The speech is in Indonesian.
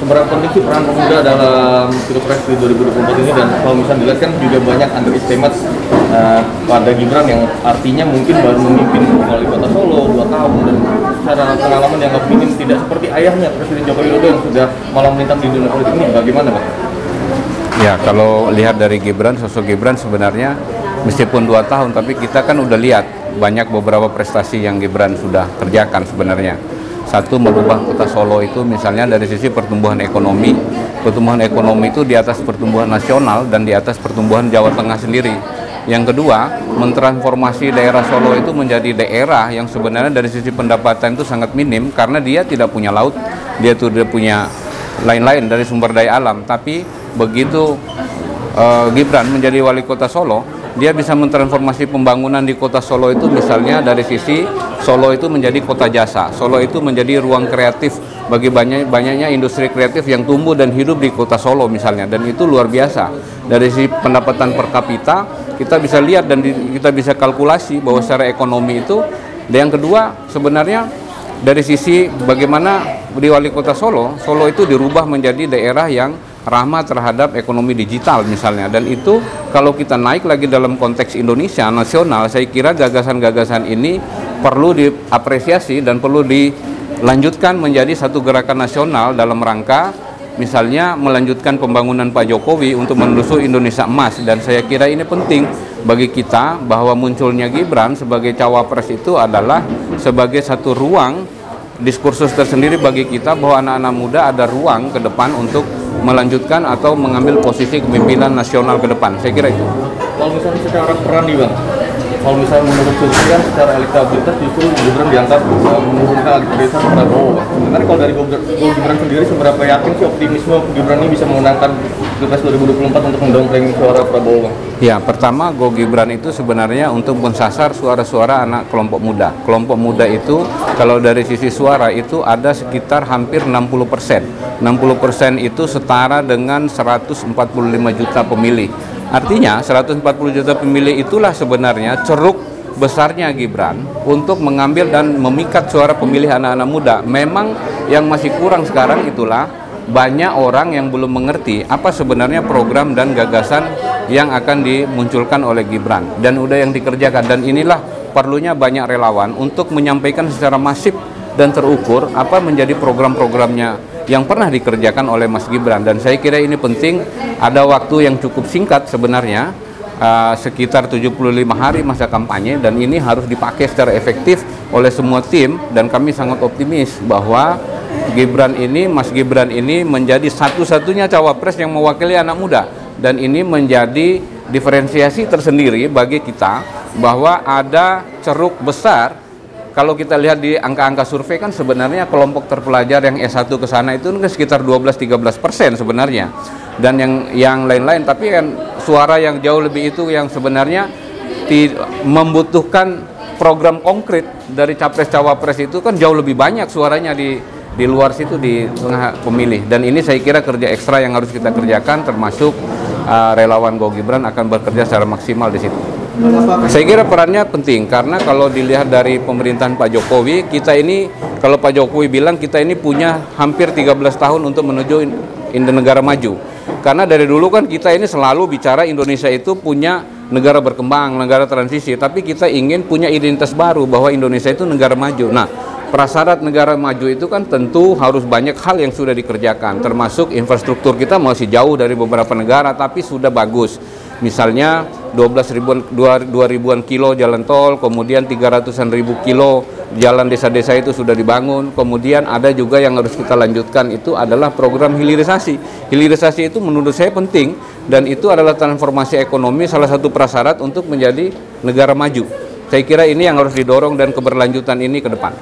seberapa penting sih peran pemuda dalam Pilpres di 2024 ini, dan kalau misalnya dilihat kan juga banyak underestimate pada Gibran yang artinya mungkin baru memimpin wali kota Solo 2 tahun dan secara pengalaman yang minim tidak seperti ayahnya Presiden Joko Widodo yang sudah malang melintang di dunia politik ini. Bagaimana Pak? Ya, kalau lihat dari Gibran, sosok Gibran sebenarnya meskipun 2 tahun, tapi kita kan udah lihat banyak beberapa prestasi yang Gibran sudah kerjakan sebenarnya. Satu, merubah kota Solo itu misalnya dari sisi pertumbuhan ekonomi. Pertumbuhan ekonomi itu di atas pertumbuhan nasional dan di atas pertumbuhan Jawa Tengah sendiri. Yang kedua, mentransformasi daerah Solo itu menjadi daerah yang sebenarnya dari sisi pendapatan itu sangat minim karena dia tidak punya laut, dia tidak punya lain-lain dari sumber daya alam. Tapi begitu Gibran menjadi wali kota Solo, dia bisa mentransformasi pembangunan di kota Solo itu misalnya dari sisi Solo itu menjadi kota jasa, Solo itu menjadi ruang kreatif bagi banyaknya industri kreatif yang tumbuh dan hidup di kota Solo misalnya, dan itu luar biasa. Dari sisi pendapatan per kapita kita bisa lihat dan kita bisa kalkulasi bahwa secara ekonomi itu. Dan yang kedua sebenarnya dari sisi bagaimana di wali kota Solo, Solo itu dirubah menjadi daerah yang ramah terhadap ekonomi digital misalnya, dan itu kalau kita naik lagi dalam konteks Indonesia nasional, saya kira gagasan-gagasan ini perlu diapresiasi dan perlu dilanjutkan menjadi satu gerakan nasional dalam rangka misalnya melanjutkan pembangunan Pak Jokowi untuk menuju Indonesia emas. Dan saya kira ini penting bagi kita bahwa munculnya Gibran sebagai cawapres itu adalah sebagai satu ruang diskursus tersendiri bagi kita bahwa anak-anak muda ada ruang ke depan untuk melanjutkan atau mengambil posisi kepemimpinan nasional ke depan. Saya kira itu. Kalau misalnya secara peran nih Bang, kalau misalnya menurut survei kan secara elektabilitas justru Gibran dianggap menurunkan elektabilitas Prabowo. Sebenarnya kalau dari Gibran sendiri seberapa yakin sih optimisme Gibran ini bisa memenangkan Pilpres 2024 untuk mendongkrak suara Prabowo Bang? Ya, pertama Go Gibran itu sebenarnya untuk mensasar suara-suara anak kelompok muda. Kelompok muda itu kalau dari sisi suara itu ada sekitar hampir 60%. 60% itu setara dengan 145 juta pemilih. Artinya 140 juta pemilih itulah sebenarnya ceruk besarnya Gibran untuk mengambil dan memikat suara pemilih anak-anak muda. Memang yang masih kurang sekarang itulah banyak orang yang belum mengerti apa sebenarnya program dan gagasan yang akan dimunculkan oleh Gibran dan udah yang dikerjakan, dan inilah perlunya banyak relawan untuk menyampaikan secara masif dan terukur apa menjadi program-programnya yang pernah dikerjakan oleh Mas Gibran. Dan saya kira ini penting, ada waktu yang cukup singkat sebenarnya, sekitar 75 hari masa kampanye, dan ini harus dipakai secara efektif oleh semua tim, dan kami sangat optimis bahwa Mas Gibran ini menjadi satu-satunya cawapres yang mewakili anak muda, dan ini menjadi diferensiasi tersendiri bagi kita bahwa ada ceruk besar. Kalau kita lihat di angka-angka survei kan sebenarnya kelompok terpelajar yang S1 ke sana itu kan sekitar 12-13% sebenarnya, dan yang lain-lain, tapi kan suara yang jauh lebih itu yang sebenarnya membutuhkan program konkret dari capres-cawapres itu kan jauh lebih banyak suaranya di luar situ, di tengah pemilih. Dan ini saya kira kerja ekstra yang harus kita kerjakan, termasuk relawan Go Gibran akan bekerja secara maksimal di situ. Saya kira perannya penting karena kalau dilihat dari pemerintahan Pak Jokowi, kita ini kalau Pak Jokowi bilang kita ini punya hampir 13 tahun untuk menuju negara maju. Karena dari dulu kan kita ini selalu bicara Indonesia itu punya negara berkembang, negara transisi, tapi kita ingin punya identitas baru bahwa Indonesia itu negara maju. Nah, prasyarat negara maju itu kan tentu harus banyak hal yang sudah dikerjakan, termasuk infrastruktur kita masih jauh dari beberapa negara tapi sudah bagus. Misalnya 2.000-an kilo jalan tol, kemudian 300-an ribu kilo jalan desa-desa itu sudah dibangun. Kemudian ada juga yang harus kita lanjutkan, itu adalah program hilirisasi. Hilirisasi itu menurut saya penting, dan itu adalah transformasi ekonomi, salah satu prasyarat untuk menjadi negara maju. Saya kira ini yang harus didorong dan keberlanjutan ini ke depan.